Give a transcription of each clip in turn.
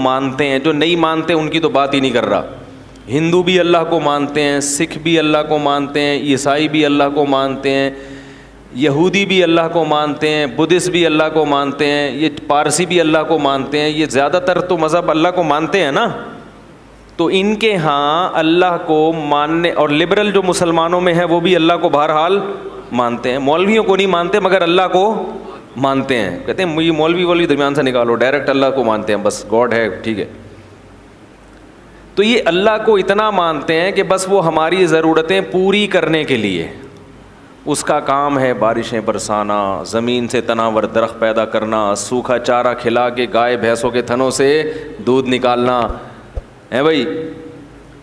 مانتے ہیں. جو نہیں مانتے ان کی تو بات ہی نہیں کر رہا. ہندو بھی اللہ کو مانتے ہیں, سکھ بھی اللہ کو مانتے ہیں, عیسائی بھی اللہ کو مانتے ہیں, یہودی بھی اللہ کو مانتے ہیں, بدھسٹ بھی اللہ کو مانتے ہیں, یہ پارسی بھی اللہ کو مانتے ہیں. یہ زیادہ تر تو مذہب اللہ کو مانتے ہیں نا. تو ان کے ہاں اللہ کو ماننے, اور لبرل جو مسلمانوں میں ہے وہ بھی اللہ کو بہرحال مانتے ہیں. مولویوں کو نہیں مانتے مگر اللہ کو مانتے ہیں. کہتے ہیں یہ مولوی درمیان سے نکالو, ڈائریکٹ اللہ کو مانتے ہیں, بس گاڈ ہے, ٹھیک ہے. تو یہ اللہ کو اتنا مانتے ہیں کہ بس وہ ہماری ضرورتیں پوری کرنے کے لیے, اس کا کام ہے بارشیں برسانا, زمین سے تناور درخت پیدا کرنا, سوکھا چارہ کھلا کے گائے بھینسوں کے تھنوں سے دودھ نکالنا. ہے بھائی,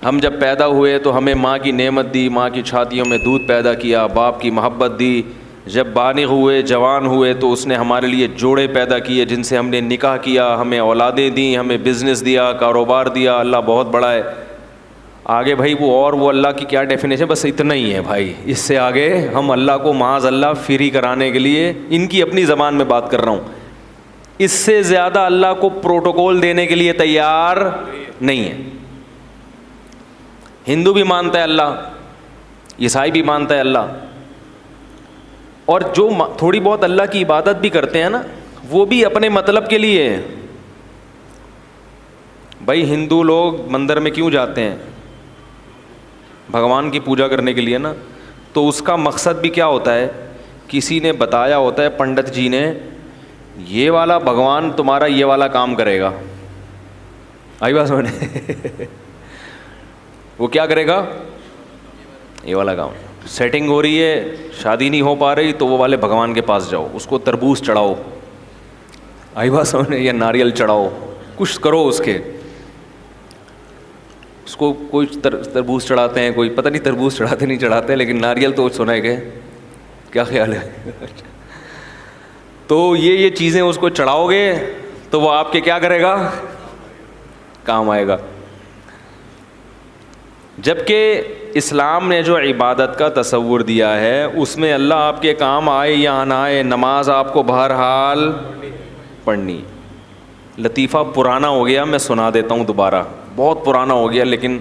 ہم جب پیدا ہوئے تو ہمیں ماں کی نعمت دی, ماں کی چھاتیوں میں دودھ پیدا کیا, باپ کی محبت دی. جب بالغ ہوئے, جوان ہوئے, تو اس نے ہمارے لیے جوڑے پیدا کیے جن سے ہم نے نکاح کیا, ہمیں اولادیں دیں, ہمیں بزنس دیا, کاروبار دیا. اللہ بہت بڑا ہے. آگے بھائی وہ اللہ کی کیا ڈیفینیشن, بس اتنا ہی ہے بھائی. اس سے آگے ہم اللہ کو معاذ اللہ فری کرانے کے لیے ان کی اپنی زبان میں بات کر رہا ہوں, اس سے زیادہ اللہ کو پروٹوکول دینے کے لیے تیار نہیں ہے. ہندو بھی مانتا ہے اللہ, عیسائی بھی مانتا ہے اللہ, اور جو تھوڑی بہت اللہ کی عبادت بھی کرتے ہیں نا وہ بھی اپنے مطلب کے لیے. بھائی ہندو لوگ مندر میں کیوں جاتے ہیں؟ بھگوان کی پوجا کرنے کے لیے نا. تو اس کا مقصد بھی کیا ہوتا ہے, کسی نے بتایا ہوتا ہے, پنڈت جی نے, یہ والا بھگوان تمہارا یہ والا کام کرے گا. آئی بات سمجھنے وہ کیا کرے گا, یہ والا کام. سیٹنگ ہو رہی ہے, شادی نہیں ہو پا رہی, تو وہ والے بھگوان کے پاس جاؤ, اس کو تربوز چڑھاؤ. آئی بات سمجھنے, یا ناریل چڑھاؤ, کچھ کرو اس کے. اس کو کوئی تربوز چڑھاتے ہیں, کوئی پتہ نہیں تربوز چڑھاتے نہیں چڑھاتے, لیکن ناریل تو سنا ہے کہ کیا خیال ہے. تو یہ چیزیں اس کو چڑھاؤ گے تو وہ آپ کے کیا کرے گا, کام آئے گا. جبکہ اسلام نے جو عبادت کا تصور دیا ہے اس میں اللہ آپ کے کام آئے یا نہ آئے, نماز آپ کو بہرحال پڑھنی. لطیفہ پرانا ہو گیا, میں سنا دیتا ہوں دوبارہ, بہت پرانا ہو گیا, لیکن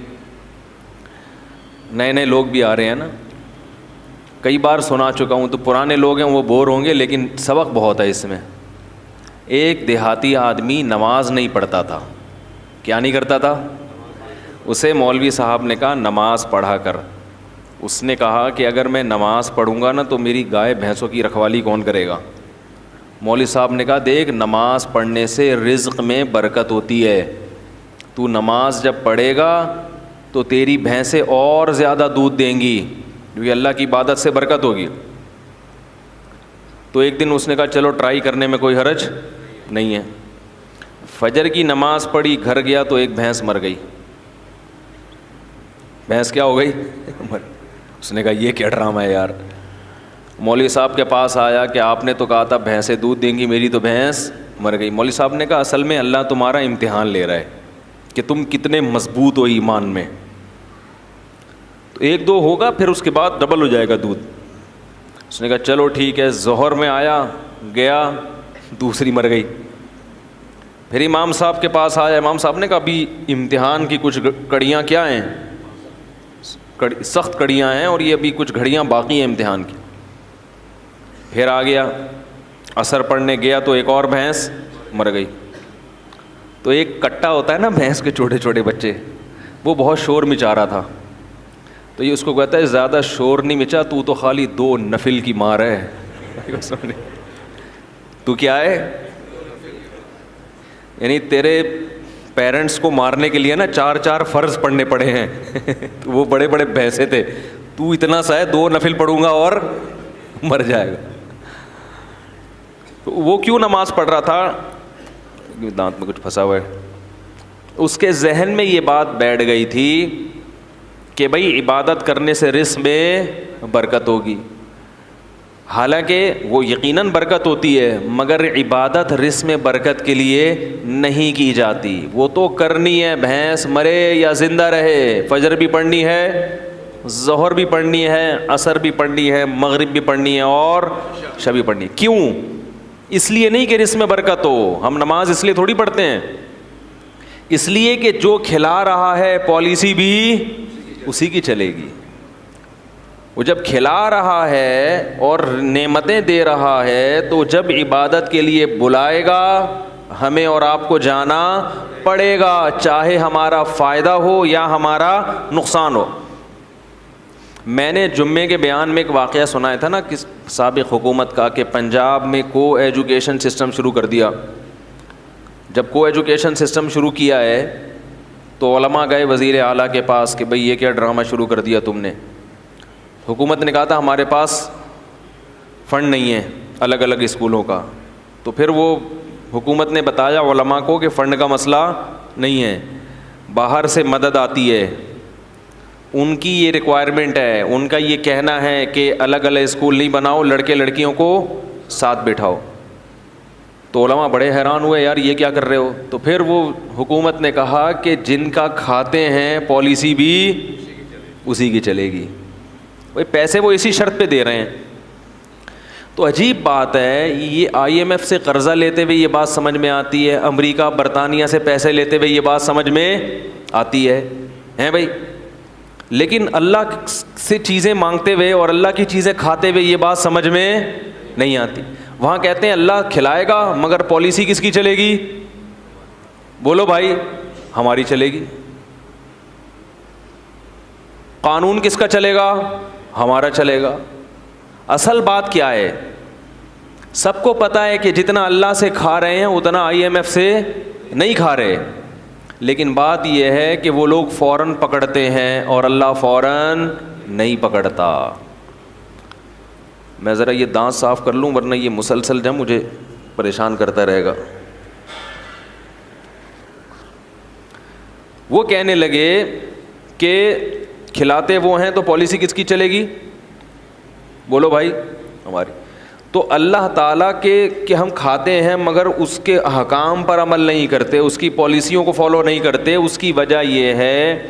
نئے لوگ بھی آ رہے ہیں نا. کئی بار سنا چکا ہوں, تو پرانے لوگ ہیں وہ بور ہوں گے, لیکن سبق بہت ہے اس میں. ایک دیہاتی آدمی نماز نہیں پڑھتا تھا. کیا نہیں کرتا تھا؟ اسے مولوی صاحب نے کہا نماز پڑھا کر. اس نے کہا کہ اگر میں نماز پڑھوں گا نا تو میری گائے بھینسوں کی رکھوالی کون کرے گا؟ مولوی صاحب نے کہا دیکھ, نماز پڑھنے سے رزق میں برکت ہوتی ہے. تو نماز جب پڑھے گا تو تیری بھینسیں اور زیادہ دودھ دیں گی, کیونکہ اللہ کی عبادت سے برکت ہوگی. تو ایک دن اس نے کہا چلو ٹرائی کرنے میں کوئی حرج نہیں ہے. فجر کی نماز پڑھی, گھر گیا تو ایک بھینس مر گئی. بھینس کیا ہو گئی؟ اس نے کہا یہ کیا ڈرامہ ہے یار. مولوی صاحب کے پاس آیا کہ آپ نے تو کہا تھا بھینسیں دودھ دیں گی, میری تو بھینس مر گئی. مولوی صاحب نے کہا اصل میں اللہ تمہارا امتحان لے رہا ہے کہ تم کتنے مضبوط ہو ایمان میں. تو ایک دو ہوگا, پھر اس کے بعد ڈبل ہو جائے گا دودھ. اس نے کہا چلو ٹھیک ہے. ظہر میں آیا, گیا, دوسری مر گئی. پھر امام صاحب کے پاس آیا. امام صاحب نے کہا ابھی امتحان کی کچھ کڑیاں کیا ہیں, سخت کڑیاں ہیں, اور یہ ابھی کچھ گھڑیاں باقی ہیں امتحان کی. پھر آ گیا, عصر پڑھنے گیا تو ایک اور بھینس مر گئی. تو ایک کٹا ہوتا ہے نا بھینس کے چھوٹے چھوٹے بچے, وہ بہت شور مچا رہا تھا. تو یہ اس کو کہتا ہے زیادہ شور نہیں مچا, تو خالی 2 نفل کی مار ہے. تو کیا ہے, یعنی تیرے پیرنٹس کو مارنے کے لیے نا 4 فرض پڑھنے پڑے ہیں. وہ بڑے بڑے بھینسے تھے, تو اتنا سا ہے 2 نفل پڑھوں گا اور مر جائے گا. تو وہ کیوں نماز پڑھ رہا تھا, دانت میں کچھ پھنسا ہوا ہے. اس کے ذہن میں یہ بات بیٹھ گئی تھی کہ بھائی عبادت کرنے سے رزق میں برکت ہوگی. حالانکہ وہ یقیناً برکت ہوتی ہے, مگر عبادت رزق میں برکت کے لیے نہیں کی جاتی. وہ تو کرنی ہے, بھینس مرے یا زندہ رہے, فجر بھی پڑھنی ہے, ظہر بھی پڑھنی ہے, عصر بھی پڑھنی ہے, مغرب بھی پڑھنی ہے, اور عشاء بھی پڑھنی ہے. کیوں؟ اس لیے نہیں کہ رزق میں برکت ہو. ہم نماز اس لیے تھوڑی پڑھتے ہیں اس لیے کہ جو کھلا رہا ہے پالیسی بھی اسی کی چلے گی. وہ جب کھلا رہا ہے اور نعمتیں دے رہا ہے تو جب عبادت کے لیے بلائے گا ہمیں اور آپ کو جانا پڑے گا, چاہے ہمارا فائدہ ہو یا ہمارا نقصان ہو. میں نے جمعے کے بیان میں ایک واقعہ سنایا تھا نا کس سابق حکومت کا, کہ پنجاب میں کو ایجوکیشن سسٹم شروع کر دیا. جب کو ایجوکیشن سسٹم شروع کیا ہے تو علماء گئے وزیر اعلیٰ کے پاس کہ بھئی یہ کیا ڈرامہ شروع کر دیا تم نے. حکومت نے کہا تھا ہمارے پاس فنڈ نہیں ہے الگ الگ اسکولوں کا. تو پھر وہ حکومت نے بتایا علماء کو کہ فنڈ کا مسئلہ نہیں ہے, باہر سے مدد آتی ہے, ان کی یہ ریکوائرمنٹ ہے, ان کا یہ کہنا ہے کہ الگ الگ اسکول نہیں بناؤ, لڑکے لڑکیوں کو ساتھ بٹھاؤ. تو علماء بڑے حیران ہوئے, یار یہ کیا کر رہے ہو. تو پھر وہ حکومت نے کہا کہ جن کا کھاتے ہیں پالیسی بھی اسی کی چلے گی. بھائی پیسے وہ اسی شرط پہ دے رہے ہیں. تو عجیب بات ہے, یہ آئی ایم ایف سے قرضہ لیتے ہوئے یہ بات سمجھ میں آتی ہے, امریکہ برطانیہ سے پیسے لیتے ہوئے یہ بات سمجھ میں آتی ہے ہیں بھائی, لیکن اللہ سے چیزیں مانگتے ہوئے اور اللہ کی چیزیں کھاتے ہوئے یہ بات سمجھ میں نہیں آتی. وہاں کہتے ہیں اللہ کھلائے گا مگر پالیسی کس کی چلے گی؟ بولو بھائی, ہماری چلے گی. قانون کس کا چلے گا؟ ہمارا چلے گا. اصل بات کیا ہے؟ سب کو پتہ ہے کہ جتنا اللہ سے کھا رہے ہیں اتنا آئی ایم ایف سے نہیں کھا رہے, لیکن بات یہ ہے کہ وہ لوگ فوراً پکڑتے ہیں اور اللہ فوراً نہیں پکڑتا. میں ذرا یہ دانت صاف کر لوں ورنہ یہ مسلسل جب مجھے پریشان کرتا رہے گا. وہ کہنے لگے کہ کھلاتے وہ ہیں تو پالیسی کس کی چلے گی؟ بولو بھائی, ہماری. تو اللہ تعالیٰ کے کہ ہم کھاتے ہیں مگر اس کے احکام پر عمل نہیں کرتے, اس کی پالیسیوں کو فالو نہیں کرتے. اس کی وجہ یہ ہے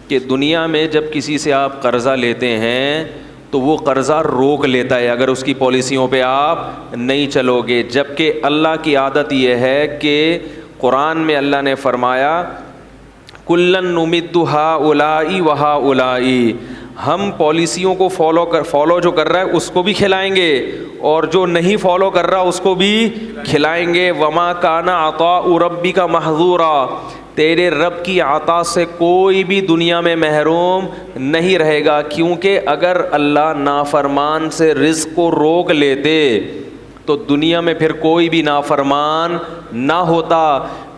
کہ دنیا میں جب کسی سے آپ قرضہ لیتے ہیں تو وہ قرضہ روک لیتا ہے اگر اس کی پالیسیوں پہ آپ نہیں چلو گے. جبکہ اللہ کی عادت یہ ہے کہ قرآن میں اللہ نے فرمایا کلن نمد ہؤلاء وہؤلاء, ہم پالیسیوں کو فالو جو کر رہا ہے اس کو بھی کھلائیں گے اور جو نہیں فالو کر رہا اس کو بھی کھلائیں گے. وما کان عطاء ربک محظورا, تیرے رب کی عطا سے کوئی بھی دنیا میں محروم نہیں رہے گا, کیونکہ اگر اللہ نافرمان سے رزق کو روک لیتے تو دنیا میں پھر کوئی بھی نافرمان نہ ہوتا.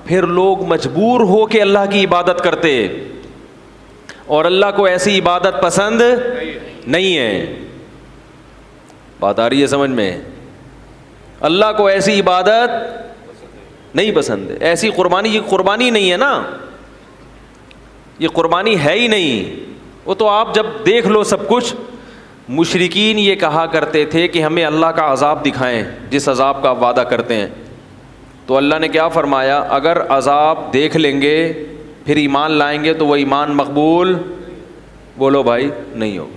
پھر لوگ مجبور ہو کے اللہ کی عبادت کرتے اور اللہ کو ایسی عبادت پسند نہیں ہے. بات آ رہی ہے سمجھ میں؟ اللہ کو ایسی عبادت نہیں پسند ہے. ایسی قربانی, یہ قربانی نہیں ہے نا, یہ قربانی ہے ہی نہیں. وہ تو آپ جب دیکھ لو سب کچھ. مشرکین یہ کہا کرتے تھے کہ ہمیں اللہ کا عذاب دکھائیں جس عذاب کا وعدہ کرتے ہیں. تو اللہ نے کیا فرمایا, اگر عذاب دیکھ لیں گے پھر ایمان لائیں گے تو وہ ایمان مقبول, بولو بھائی, نہیں ہوگا.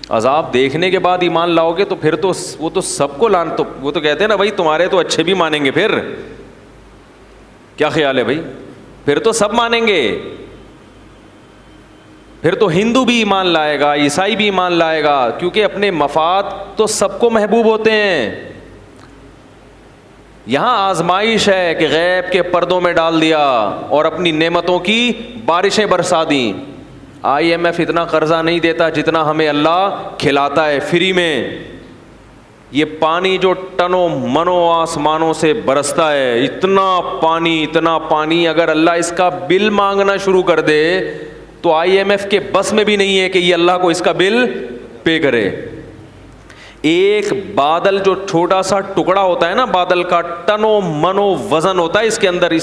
عذاب دیکھنے کے بعد ایمان لاؤ گے تو پھر تو وہ تو سب کو تو وہ تو کہتے ہیں نا بھائی تمہارے تو اچھے بھی مانیں گے. پھر کیا خیال ہے بھائی؟ پھر تو سب مانیں گے. پھر تو ہندو بھی ایمان لائے گا, عیسائی بھی ایمان لائے گا, کیونکہ اپنے مفاد تو سب کو محبوب ہوتے ہیں. یہاں آزمائش ہے کہ غیب کے پردوں میں ڈال دیا اور اپنی نعمتوں کی بارشیں برسا دیں. آئی ایم ایف اتنا قرضہ نہیں دیتا جتنا ہمیں اللہ کھلاتا ہے فری میں. یہ پانی جو ٹنوں منوں آسمانوں سے برستا ہے, اتنا پانی اگر اللہ اس کا بل مانگنا شروع کر دے تو آئی ایم ایف کے بس میں بھی نہیں ہے کہ یہ اللہ کو اس کا بل پے کرے. ایک بادل جو چھوٹا سا ٹکڑا ہوتا ہے نا, بادل کا ٹنوں منوں وزن ہوتا ہے اس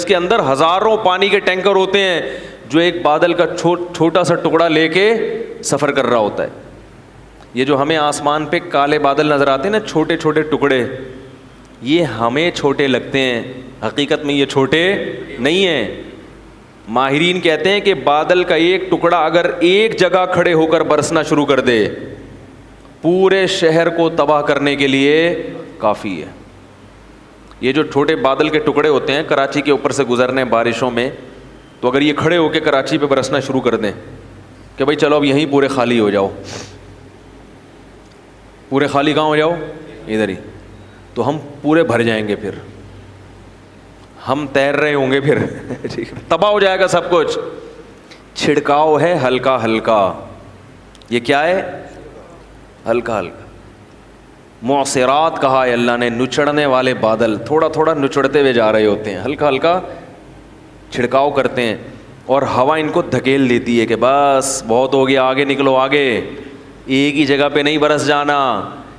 کے اندر ہزاروں پانی کے ٹینکر ہوتے ہیں جو ایک بادل کا چھوٹا سا ٹکڑا لے کے سفر کر رہا ہوتا ہے. یہ جو ہمیں آسمان پہ کالے بادل نظر آتے ہیں نا, چھوٹے چھوٹے ٹکڑے, یہ ہمیں چھوٹے لگتے ہیں, حقیقت میں یہ چھوٹے نہیں ہیں. ماہرین کہتے ہیں کہ بادل کا ایک ٹکڑا اگر ایک جگہ کھڑے ہو کر برسنا شروع کر دے پورے شہر کو تباہ کرنے کے لیے کافی ہے. یہ جو چھوٹے بادل کے ٹکڑے ہوتے ہیں کراچی کے اوپر سے گزرنے بارشوں میں, تو اگر یہ کھڑے ہو کے کراچی پہ برسنا شروع کر دیں کہ بھائی چلو اب یہیں پورے خالی ہو جاؤ, پورے خالی کہاں ہو جاؤ, ادھر ہی, تو ہم پورے بھر جائیں گے, پھر ہم تیر رہے ہوں گے, پھر تباہ ہو جائے گا سب کچھ. چھڑکاؤ ہے ہلکا ہلکا, یہ کیا ہے, ہلکا ہلکا. معصرات کہا ہے اللہ نے, نچڑنے والے بادل, تھوڑا تھوڑا نچڑتے ہوئے جا رہے ہوتے ہیں, ہلکا ہلکا چھڑکاؤ کرتے ہیں, اور ہوا ان کو دھکیل دیتی ہے کہ بس بہت ہو گیا, آگے نکلو آگے, ایک ہی جگہ پہ نہیں برس جانا,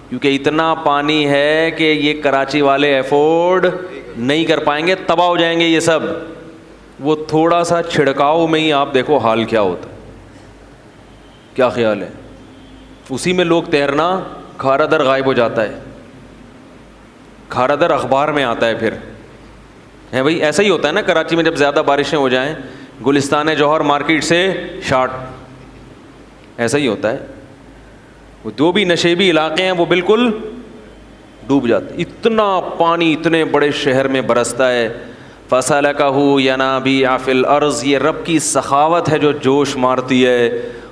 کیونکہ اتنا پانی ہے کہ یہ کراچی والے افورڈ نہیں کر پائیں گے, تباہ ہو جائیں گے یہ سب. وہ تھوڑا سا چھڑکاؤ میں ہی آپ دیکھو حال کیا ہوتا, کیا خیال ہے, اسی میں لوگ تیرنا, کھارا در غائب ہو جاتا ہے, کھارا در اخبار میں آتا ہے پھر ہے بھائی. ایسا ہی ہوتا ہے نا کراچی میں, جب زیادہ بارشیں ہو جائیں, گلستان جوہر مارکیٹ سے شارٹ, ایسا ہی ہوتا ہے. وہ جو بھی نشیبی علاقے ہیں وہ بالکل ڈوب جاتے, اتنا پانی اتنے بڑے شہر میں برستا ہے. فَسَلَكَهُ يَنَابِيعَ فِي الْأَرْضِ, یہ رب کی سخاوت ہے جو جوش مارتی ہے.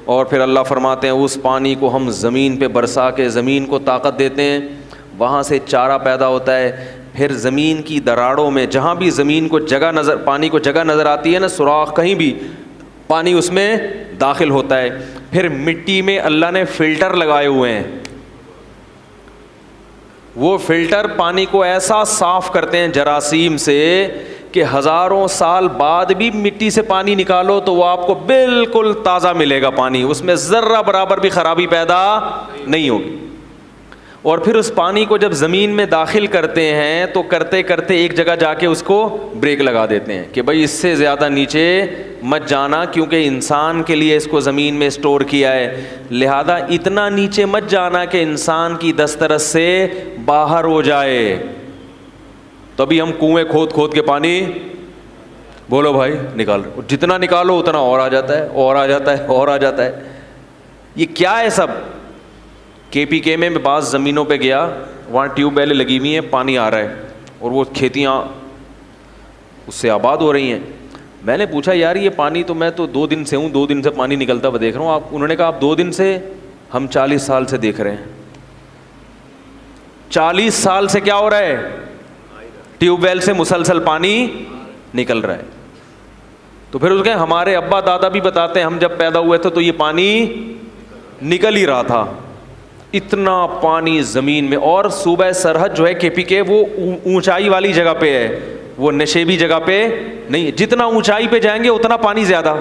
اور پھر اللہ فرماتے ہیں اس پانی کو ہم زمین پہ برسا کے زمین کو طاقت دیتے ہیں, وہاں سے چارہ پیدا ہوتا ہے. پھر زمین کی دراڑوں میں جہاں بھی زمین کو جگہ نظر, پانی کو جگہ نظر آتی ہے نا, سوراخ کہیں بھی, پانی اس میں داخل ہوتا ہے. پھر مٹی میں اللہ نے فلٹر لگائے ہوئے ہیں, وہ فلٹر پانی کو ایسا صاف کرتے ہیں جراثیم سے کہ ہزاروں سال بعد بھی مٹی سے پانی نکالو تو وہ آپ کو بالکل تازہ ملے گا پانی, اس میں ذرہ برابر بھی خرابی پیدا نہیں ہوگی. اور پھر اس پانی کو جب زمین میں داخل کرتے ہیں تو کرتے کرتے ایک جگہ جا کے اس کو بریک لگا دیتے ہیں کہ بھائی اس سے زیادہ نیچے مت جانا, کیونکہ انسان کے لیے اس کو زمین میں اسٹور کیا ہے, لہذا اتنا نیچے مت جانا کہ انسان کی دسترس سے باہر ہو جائے. تبھی ہم کنویں کھود کھود کے پانی, بولو بھائی, نکال رہے, جتنا نکالو اتنا اور آ جاتا ہے, اور آ جاتا ہے, اور آ جاتا ہے. یہ کیا ہے سب؟ KPK میں بعض زمینوں پہ گیا, وہاں ٹیوب ویلیں لگی ہوئی ہیں, پانی آ رہا ہے اور وہ کھیتیاں اس سے آباد ہو رہی ہیں. میں نے پوچھا یار یہ پانی تو میں تو 2 دن سے ہوں, 2 دن سے پانی نکلتا ہوا دیکھ رہا ہوں آپ. انہوں نے کہا آپ 2 دن سے, ہم 40 سال سے دیکھ رہے ہیں. 40 سال سے کیا ہو رہا ہے, ٹیوب ویل سے مسلسل پانی نکل رہا ہے. تو پھر اس کے ہمارے ابا دادا بھی بتاتے ہیں ہم جب پیدا ہوئے تھے تو یہ پانی نکل ہی رہا تھا, اتنا پانی زمین میں. اور صوبہ سرحد جو ہے KPK وہ اونچائی والی جگہ پہ ہے, وہ نشیبی جگہ پہ نہیں. جتنا اونچائی پہ جائیں گے اتنا پانی زیادہ.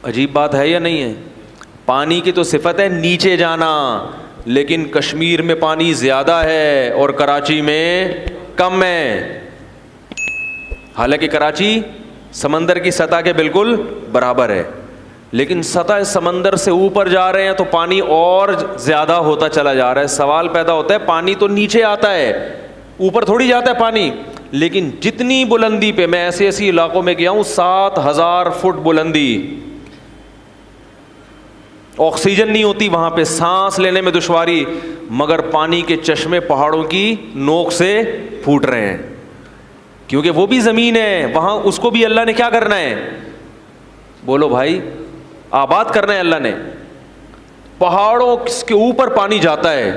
عجیب بات ہے یا نہیں ہے؟ پانی کی تو صفت ہے نیچے جانا, لیکن کشمیر میں پانی زیادہ ہے اور کراچی میں کم ہے. حالانکہ کراچی سمندر کی سطح کے بالکل برابر ہے, لیکن سطح سمندر سے اوپر جا رہے ہیں تو پانی اور زیادہ ہوتا چلا جا رہا ہے. سوال پیدا ہوتا ہے پانی تو نیچے آتا ہے, اوپر تھوڑی جاتا ہے پانی. لیکن جتنی بلندی پہ, میں ایسے ایسی علاقوں میں گیا ہوں 7000 فٹ بلندی, آکسیجن نہیں ہوتی وہاں پہ, سانس لینے میں دشواری, مگر پانی کے چشمے پہاڑوں کی نوک سے پھوٹ رہے ہیں, کیونکہ وہ بھی زمین ہے وہاں, اس کو بھی اللہ نے کیا کرنا ہے, بولو بھائی, آباد کرنا ہے اللہ نے. پہاڑوں کے اوپر پانی جاتا ہے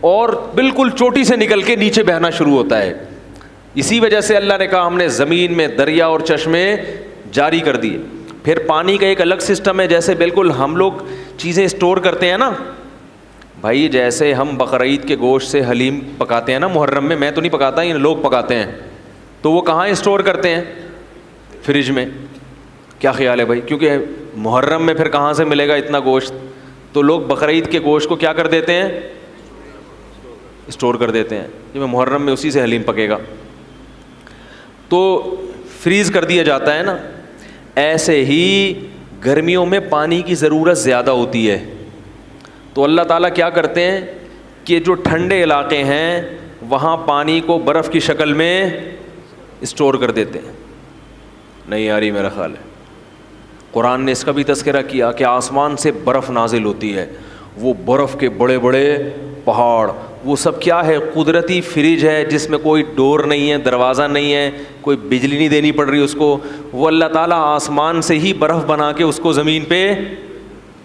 اور بالکل چوٹی سے نکل کے نیچے بہنا شروع ہوتا ہے. اسی وجہ سے اللہ نے کہا ہم نے زمین میں دریا اور چشمے جاری کر دیے. پھر پانی کا ایک الگ سسٹم ہے, جیسے بالکل ہم لوگ چیزیں اسٹور کرتے ہیں نا بھائی, جیسے ہم بقرعید کے گوشت سے حلیم پکاتے ہیں نا محرم میں, میں تو نہیں پکاتا, یہ لوگ پکاتے ہیں, تو وہ کہاں اسٹور کرتے ہیں, فریج میں. کیا خیال ہے بھائی؟ کیونکہ محرم میں پھر کہاں سے ملے گا اتنا گوشت, تو لوگ بقرعید کے گوشت کو کیا کر دیتے ہیں, اسٹور کر دیتے ہیں, جب محرم میں اسی سے حلیم پکے گا, تو فریز کر دیا جاتا ہے نا. ایسے ہی گرمیوں میں پانی کی ضرورت زیادہ ہوتی ہے, تو اللہ تعالیٰ کیا کرتے ہیں کہ جو ٹھنڈے علاقے ہیں وہاں پانی کو برف کی شکل میں اسٹور کر دیتے ہیں. نہیں آ رہی میرا خیال ہے, قرآن نے اس کا بھی تذکرہ کیا کہ آسمان سے برف نازل ہوتی ہے, وہ برف کے بڑے بڑے پہاڑ وہ سب کیا ہے؟ قدرتی فریج ہے جس میں کوئی ڈور نہیں ہے، دروازہ نہیں ہے، کوئی بجلی نہیں دینی پڑ رہی اس کو. وہ اللہ تعالیٰ آسمان سے ہی برف بنا کے اس کو زمین پہ،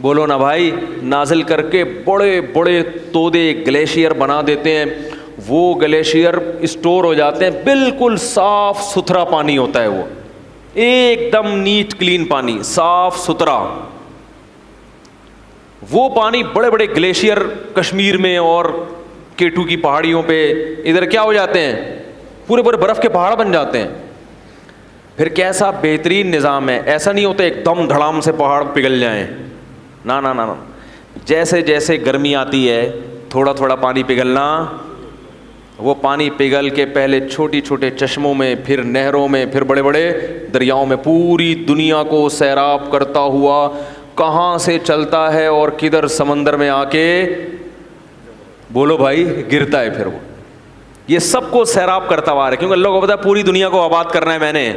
بولو نا بھائی، نازل کر کے بڑے بڑے تودے گلیشیئر بنا دیتے ہیں. وہ گلیشیئر اسٹور ہو جاتے ہیں، بالکل صاف ستھرا پانی ہوتا ہے، وہ ایک دم نیٹ کلین پانی، صاف ستھرا. وہ پانی بڑے بڑے گلیشیئر کشمیر میں اور کیٹو کی پہاڑیوں پہ ادھر کیا ہو جاتے ہیں؟ پورے پورے برف کے پہاڑ بن جاتے ہیں. پھر کیسا بہترین نظام ہے. ایسا نہیں ہوتا ایک دم دھڑام سے پہاڑ پگھل جائیں، نا نا نا نا. جیسے جیسے گرمی آتی ہے تھوڑا تھوڑا پانی پگھلنا. وہ پانی پگھل کے پہلے چھوٹی چھوٹے چشموں میں، پھر نہروں میں، پھر بڑے بڑے دریاؤں میں، پوری دنیا کو سیراب کرتا ہوا کہاں سے چلتا ہے اور کدھر سمندر میں آ کے، بولو بھائی، گرتا ہے. پھر وہ یہ سب کو سیراب کرتا ہوا ہے، کیونکہ اللہ کو پتا ہے پوری دنیا کو آباد کرنا ہے میں نے.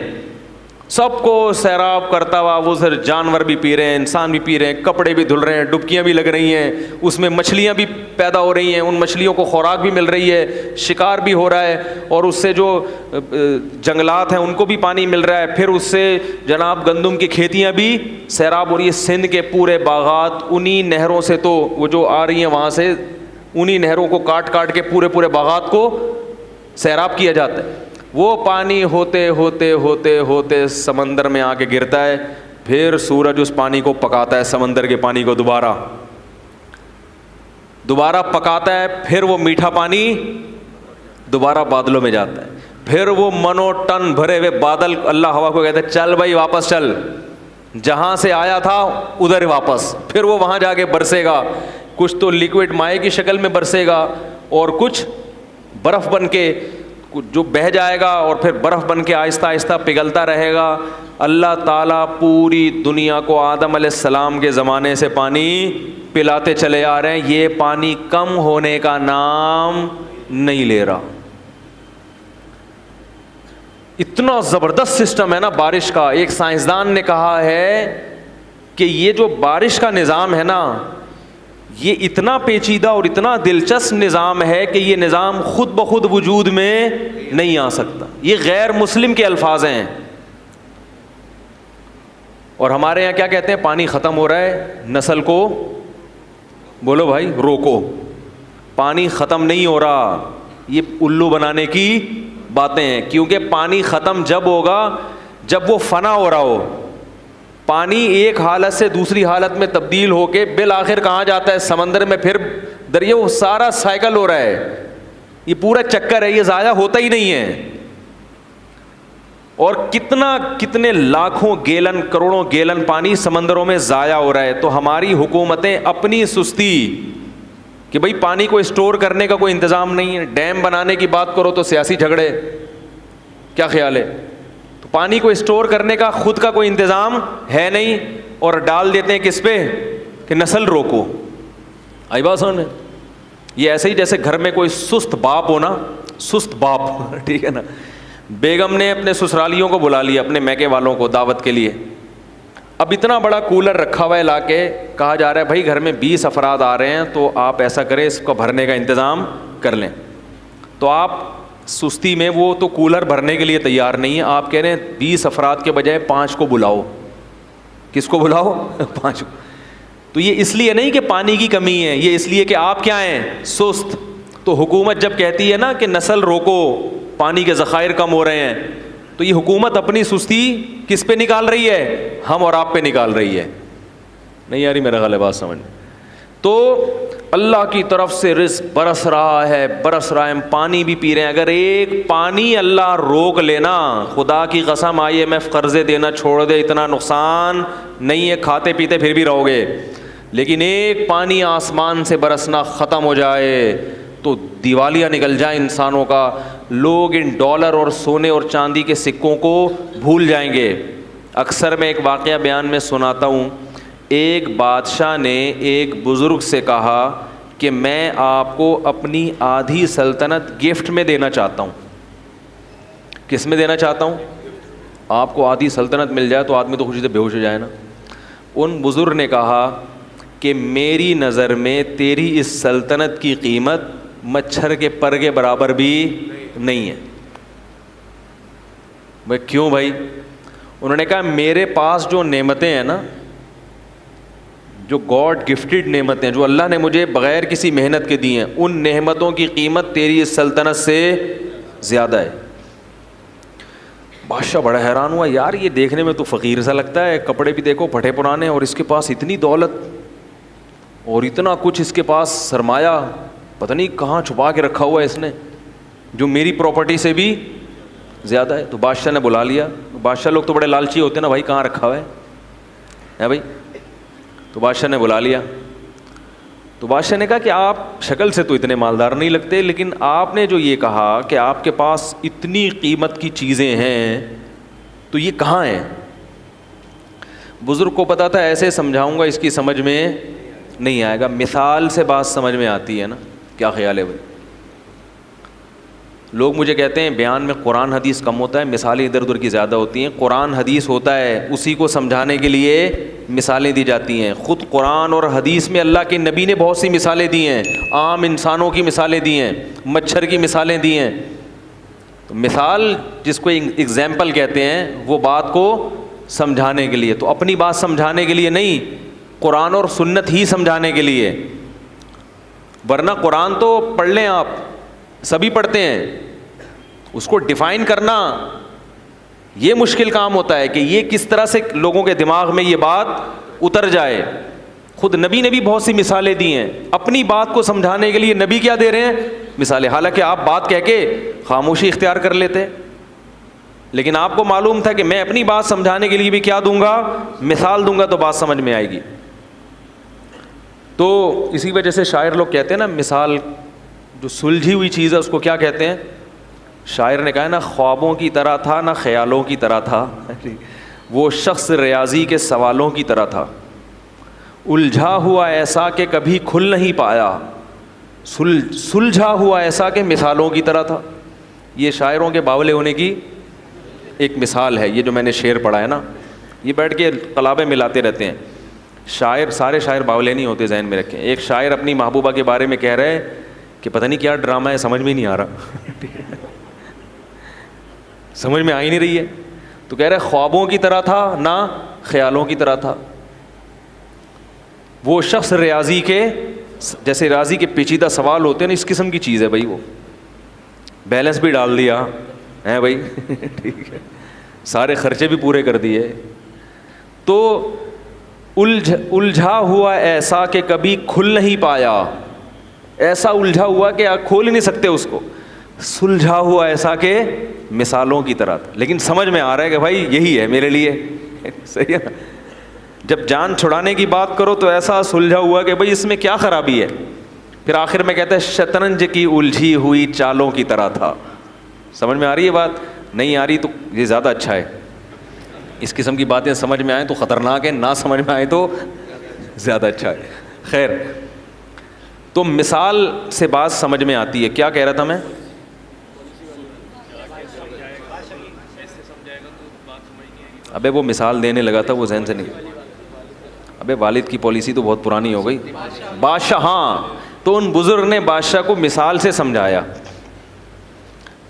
سب کو سیراب کرتا ہوا. وہ سر جانور بھی پی رہے ہیں، انسان بھی پی رہے ہیں، کپڑے بھی دھل رہے ہیں، ڈبکیاں بھی لگ رہی ہیں، اس میں مچھلیاں بھی پیدا ہو رہی ہیں، ان مچھلیوں کو خوراک بھی مل رہی ہے، شکار بھی ہو رہا ہے، اور اس سے جو جنگلات ہیں ان کو بھی پانی مل رہا ہے. پھر اس سے جناب گندم کی کھیتیاں بھی سیراب ہو رہی ہے. سندھ کے پورے باغات انہی نہروں سے، تو وہ جو آ رہی ہیں وہاں سے انہی نہروں کو کاٹ کاٹ کے پورے پورے باغات کو سیراب کیا جاتا ہے. وہ پانی ہوتے ہوتے ہوتے ہوتے سمندر میں آ کے گرتا ہے. پھر سورج اس پانی کو پکاتا ہے، سمندر کے پانی کو دوبارہ پکاتا ہے. پھر وہ میٹھا پانی دوبارہ بادلوں میں جاتا ہے. پھر وہ منو ٹن بھرے ہوئے بادل، اللہ ہوا کو کہتا ہے چل بھائی واپس چل، جہاں سے آیا تھا ادھر واپس. پھر وہ وہاں جا کے برسے گا. کچھ تو لیکوڈ مائع کی شکل میں برسے گا اور کچھ برف بن کے جو بہہ جائے گا، اور پھر برف بن کے آہستہ آہستہ پگھلتا رہے گا. اللہ تعالیٰ پوری دنیا کو آدم علیہ السلام کے زمانے سے پانی پلاتے چلے آ رہے ہیں. یہ پانی کم ہونے کا نام نہیں لے رہا. اتنا زبردست سسٹم ہے نا بارش کا. ایک سائنسدان نے کہا ہے کہ یہ جو بارش کا نظام ہے نا، یہ اتنا پیچیدہ اور اتنا دلچسپ نظام ہے کہ یہ نظام خود بخود وجود میں نہیں آ سکتا. یہ غیر مسلم کے الفاظ ہیں. اور ہمارے یہاں کیا کہتے ہیں؟ پانی ختم ہو رہا ہے، نسل کو بولو بھائی روکو. پانی ختم نہیں ہو رہا. یہ الو بنانے کی باتیں ہیں، کیونکہ پانی ختم جب ہوگا جب وہ فنا ہو رہا ہو. پانی ایک حالت سے دوسری حالت میں تبدیل ہو کے بالآخر کہاں جاتا ہے؟ سمندر میں، پھر دریا. وہ سارا سائیکل ہو رہا ہے، یہ پورا چکر ہے، یہ ضائع ہوتا ہی نہیں ہے. اور کتنے لاکھوں گیلن، کروڑوں گیلن پانی سمندروں میں ضائع ہو رہا ہے. تو ہماری حکومتیں اپنی سستی کہ بھئی پانی کو اسٹور کرنے کا کوئی انتظام نہیں ہے. ڈیم بنانے کی بات کرو تو سیاسی جھگڑے. کیا خیال ہے؟ تو پانی کو اسٹور کرنے کا خود کا کوئی انتظام ہے نہیں، اور ڈال دیتے ہیں کس پہ؟ کہ نسل روکو. آئی بات سمجھ میں؟ یہ ایسے ہی جیسے گھر میں کوئی سست باپ ہو نا، سست باپ ٹھیک ہے نا. بیگم نے اپنے سسرالیوں کو بلا لیا، اپنے میکے والوں کو دعوت کے لیے. اب اتنا بڑا کولر رکھا ہوا ہے لا کے، کہا جا رہا ہے بھائی گھر میں 20 افراد آ رہے ہیں تو آپ ایسا کریں اس کو بھرنے کا انتظام کر لیں. تو آپ سستی میں وہ تو کولر بھرنے کے لیے تیار نہیں ہے. آپ کہہ رہے ہیں 20 افراد کے بجائے 5 کو بلاؤ. کس کو بلاؤ؟ 5 کو. تو یہ اس لیے نہیں کہ پانی کی کمی ہے، یہ اس لیے کہ آپ کیا ہیں؟ سست. تو حکومت جب کہتی ہے نا کہ نسل روکو، پانی کے ذخائر کم ہو رہے ہیں، تو یہ حکومت اپنی سستی کس پہ نکال رہی ہے؟ ہم اور آپ پہ نکال رہی ہے. نہیں یاری میرا غلط بات سمجھ. تو اللہ کی طرف سے رزق برس رہا ہے، ہم پانی بھی پی رہے ہیں. اگر ایک پانی اللہ روک لینا، خدا کی قسم IMF قرضے دینا چھوڑ دے، اتنا نقصان نہیں ہے، کھاتے پیتے پھر بھی رہو گے. لیکن ایک پانی آسمان سے برسنا ختم ہو جائے تو دیوالیہ نکل جائے انسانوں کا. لوگ ان ڈالر اور سونے اور چاندی کے سکوں کو بھول جائیں گے. اکثر میں ایک واقعہ بیان میں سناتا ہوں. ایک بادشاہ نے ایک بزرگ سے کہا کہ میں آپ کو اپنی آدھی سلطنت گفٹ میں دینا چاہتا ہوں. کس میں دینا چاہتا ہوں؟ آپ کو آدھی سلطنت مل جائے تو آدمی تو خوشی سے بے ہوش ہو جائے نا. ان بزرگ نے کہا کہ میری نظر میں تیری اس سلطنت کی قیمت مچھر کے پر کے برابر بھی نہیں ہے. بھائی کیوں بھائی؟ انہوں نے کہا میرے پاس جو نعمتیں ہیں نا, جو گاڈ گفٹڈ نعمتیں جو اللہ نے مجھے بغیر کسی محنت کے دی ہیں, ان نعمتوں کی قیمت تیری اس سلطنت سے زیادہ ہے. بادشاہ بڑا حیران ہوا, یار یہ دیکھنے میں تو فقیر سا لگتا ہے, کپڑے بھی دیکھو پھٹے پرانے, اور اس کے پاس اتنی دولت اور اتنا کچھ, اس کے پاس سرمایہ پتہ نہیں کہاں چھپا کے رکھا ہوا ہے اس نے, جو میری پراپرٹی سے بھی زیادہ ہے. تو بادشاہ نے بلا لیا. بادشاہ لوگ تو بڑے لالچی ہوتے ہیں نا, بھائی کہاں رکھا ہوا ہے بھائی. تو بادشاہ نے بلا لیا. تو بادشاہ نے کہا کہ آپ شکل سے تو اتنے مالدار نہیں لگتے, لیکن آپ نے جو یہ کہا کہ آپ کے پاس اتنی قیمت کی چیزیں ہیں, تو یہ کہاں ہیں؟ بزرگ کو پتا تھا ایسے سمجھاؤں گا اس کی سمجھ میں نہیں آئے گا, مثال سے بات سمجھ میں آتی ہے نا. کیا خیال ہے بھائی؟ لوگ مجھے کہتے ہیں بیان میں قرآن حدیث کم ہوتا ہے, مثالیں ادھر ادھر کی زیادہ ہوتی ہیں. قرآن حدیث ہوتا ہے, اسی کو سمجھانے کے لیے مثالیں دی جاتی ہیں. خود قرآن اور حدیث میں اللہ کے نبی نے بہت سی مثالیں دی ہیں, عام انسانوں کی مثالیں دی ہیں, مچھر کی مثالیں دی ہیں. تو مثال جس کو ایگزامپل کہتے ہیں, وہ بات کو سمجھانے کے لیے, تو اپنی بات سمجھانے کے لیے نہیں, قرآن اور سنت ہی سمجھانے کے لیے. ورنہ قرآن تو پڑھ لیں آپ, سبھی پڑھتے ہیں, اس کو ڈیفائن کرنا یہ مشکل کام ہوتا ہے کہ یہ کس طرح سے لوگوں کے دماغ میں یہ بات اتر جائے. خود نبی نے بھی بہت سی مثالیں دی ہیں, اپنی بات کو سمجھانے کے لیے نبی کیا دے رہے ہیں؟ مثالیں. حالانکہ آپ بات کہہ کے خاموشی اختیار کر لیتے, لیکن آپ کو معلوم تھا کہ میں اپنی بات سمجھانے کے لیے بھی کیا دوں گا؟ مثال دوں گا, تو بات سمجھ میں آئے گی. تو اسی وجہ سے شاعر لوگ کہتے ہیں نا, مثال جو سلجھی ہوئی چیز ہے اس کو کیا کہتے ہیں؟ شاعر نے کہا ہے نا, خوابوں کی طرح تھا نہ خیالوں کی طرح تھا, وہ شخص ریاضی کے سوالوں کی طرح تھا, الجھا ہوا ایسا کہ کبھی کھل نہیں پایا, سلجھا ہوا ایسا کہ مثالوں کی طرح تھا. یہ شاعروں کے باولے ہونے کی ایک مثال ہے. یہ جو میں نے شعر پڑھا ہے نا, یہ بیٹھ کے قلابیں ملاتے رہتے ہیں. شاعر, سارے شاعر باولے نہیں ہوتے, ذہن میں رکھیں. ایک شاعر اپنی محبوبہ کے بارے میں کہہ رہے ہیں کہ پتہ نہیں کیا ڈرامہ ہے, سمجھ میں نہیں آ رہا, سمجھ میں آ ہی نہیں رہی ہے. تو کہہ رہے خوابوں کی طرح تھا نہ خیالوں کی طرح تھا, وہ شخص ریاضی کے, جیسے ریاضی کے پیچیدہ سوال ہوتے ہیں نا, اس قسم کی چیز ہے بھائی. وہ بیلنس بھی ڈال دیا ہے بھائی, ٹھیک ہے, سارے خرچے بھی پورے کر دیے. تو الجھا ہوا ایسا کہ کبھی کھل نہیں پایا, ایسا الجھا ہوا کہ آپ کھول ہی نہیں سکتے اس کو. سلجھا ہوا ایسا کہ مثالوں کی طرح تھا. لیکن سمجھ میں آ رہا ہے کہ بھائی یہی ہے میرے لیے, صحیح ہے نا. جب جان چھڑانے کی بات کرو تو ایسا سلجھا ہوا کہ بھائی اس میں کیا خرابی ہے. پھر آخر میں کہتا ہے شطرنج کی الجھی ہوئی چالوں کی طرح تھا. سمجھ میں آ رہی ہے بات؟ نہیں آ رہی تو یہ زیادہ اچھا ہے. اس قسم کی باتیں سمجھ میں آئیں تو خطرناک ہے, نہ سمجھ میں آئے تو زیادہ اچھا ہے. خیر, تو مثال سے بات سمجھ میں آتی ہے. کیا کہہ رہا تھا میں؟ ابے وہ مثال دینے لگا تھا, وہ ذہن سے نہیں. ابے والد کی پالیسی تو بہت پرانی ہو گئی. بادشاہ, ہاں, تو ان بزرگ نے بادشاہ کو مثال سے سمجھایا.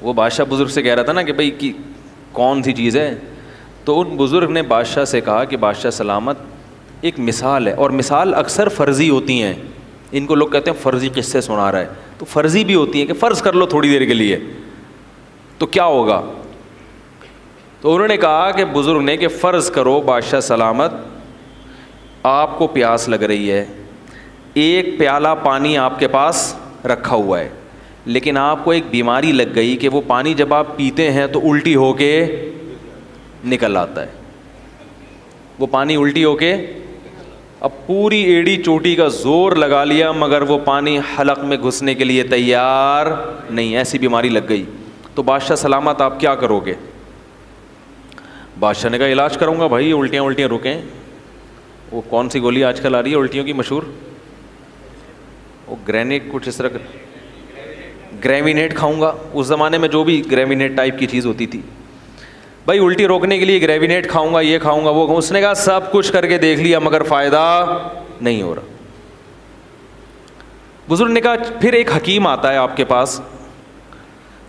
وہ بادشاہ بزرگ سے کہہ رہا تھا نا کہ بھائی کی کون سی چیز ہے, تو ان بزرگ نے بادشاہ سے کہا کہ بادشاہ سلامت, ایک مثال ہے, اور مثال اکثر فرضی ہوتی ہیں. ان کو لوگ کہتے ہیں فرضی قصے سنا رہا ہے, تو فرضی بھی ہوتی ہیں کہ فرض کر لو تھوڑی دیر کے لیے, تو کیا ہوگا. تو انہوں نے کہا کہ بزرگ نے کہ فرض کرو بادشاہ سلامت, آپ کو پیاس لگ رہی ہے, ایک پیالہ پانی آپ کے پاس رکھا ہوا ہے, لیکن آپ کو ایک بیماری لگ گئی کہ وہ پانی جب آپ پیتے ہیں تو الٹی ہو کے نکل آتا ہے. وہ پانی الٹی ہو کے, اب پوری ایڑی چوٹی کا زور لگا لیا مگر وہ پانی حلق میں گھسنے کے لیے تیار نہیں, ایسی بیماری لگ گئی. تو بادشاہ سلامت آپ کیا کرو گے؟ بادشاہ نے کہا علاج کروں گا بھائی, الٹیاں رکیں. وہ کون سی گولی آج کل آ رہی ہے الٹیوں کی مشہور, وہ گرینیٹ کچھ اس طرح, گریوینیٹ کھاؤں گا. اس زمانے میں جو بھی گریوینیٹ ٹائپ کی چیز ہوتی تھی, بھائی الٹی روکنے کے لیے گریوینیٹ کھاؤں گا, یہ کھاؤں گا, وہ کھاؤں. اس نے کہا سب کچھ کر کے دیکھ لیا مگر فائدہ نہیں ہو رہا. بزرگ نے کہا پھر ایک حکیم آتا ہے آپ کے پاس,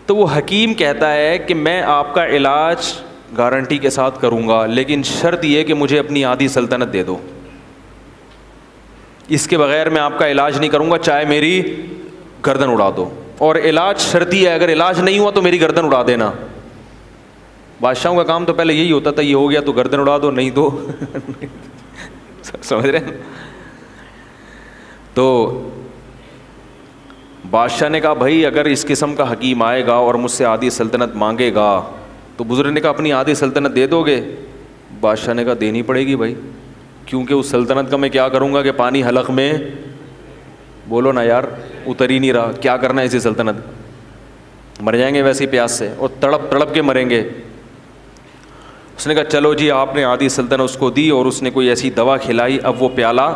تو وہ حکیم کہتا ہے کہ میں آپ کا علاج گارنٹی کے ساتھ کروں گا, لیکن شرط یہ کہ مجھے اپنی آدھی سلطنت دے دو, اس کے بغیر میں آپ کا علاج نہیں کروں گا, چاہے میری گردن اڑا دو, اور علاج شرطی ہے, اگر علاج نہیں ہوا تو میری گردن اڑا دینا. بادشاہوں کا کام تو پہلے یہی ہوتا تھا, یہ ہو گیا تو گردن اڑا دو, نہیں تو سمجھ رہے ہیں. تو بادشاہ نے کہا بھائی اگر اس قسم کا حکیم آئے گا اور مجھ سے آدھی سلطنت مانگے گا, تو بزرگ نے کہا اپنی آدھی سلطنت دے دو گے؟ بادشاہ نے کہا دینی پڑے گی بھائی, کیونکہ اس سلطنت کا میں کیا کروں گا کہ پانی حلق میں, بولو نا یار, اتر ہی نہیں رہا, کیا کرنا ہے اسی سلطنت, مر جائیں گے ویسے ہی پیاس سے, اور تڑپ تڑپ کے مریں گے. اس نے کہا چلو جی, آپ نے آدھی سلطنت اس کو دی, اور اس نے کوئی ایسی دوا کھلائی, اب وہ پیالہ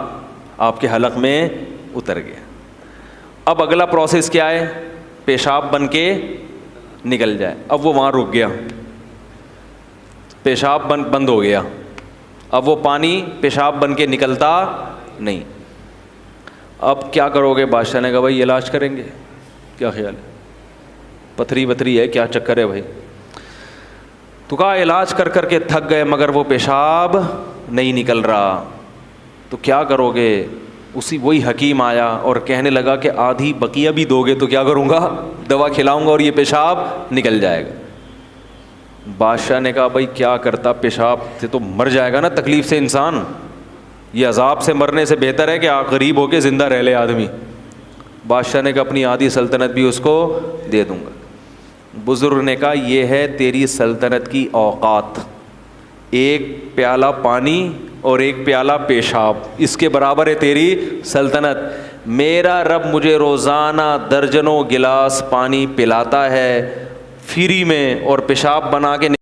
آپ کے حلق میں اتر گیا. اب اگلا پروسیس کیا ہے, پیشاب بن کے نکل جائے. اب وہ وہاں رک گیا, پیشاب بند ہو گیا, اب وہ پانی پیشاب بن کے نکلتا نہیں. اب کیا کرو گے؟ بادشاہ نے کہا بھائی علاج کریں گے, کیا خیال ہے, پتھری وتھری ہے, کیا چکر ہے بھائی؟ تو کہا علاج کر کر کے تھک گئے مگر وہ پیشاب نہیں نکل رہا, تو کیا کرو گے؟ وہی حکیم آیا اور کہنے لگا کہ آدھی بقیہ بھی دو گے تو کیا کروں گا؟ دوا کھلاؤں گا اور یہ پیشاب نکل جائے گا. بادشاہ نے کہا بھائی کیا کرتا, پیشاب سے تو مر جائے گا نا تکلیف سے انسان, یہ عذاب سے مرنے سے بہتر ہے کہ غریب ہو کے زندہ رہ لے آدمی. بادشاہ نے کہا اپنی آدھی سلطنت بھی اس کو دے دوں گا. بزرگ نے کہا یہ ہے تیری سلطنت کی اوقات, ایک پیالہ پانی اور ایک پیالہ پیشاب, اس کے برابر ہے تیری سلطنت. میرا رب مجھے روزانہ درجنوں گلاس پانی پلاتا ہے فری میں, اور پیشاب بنا کے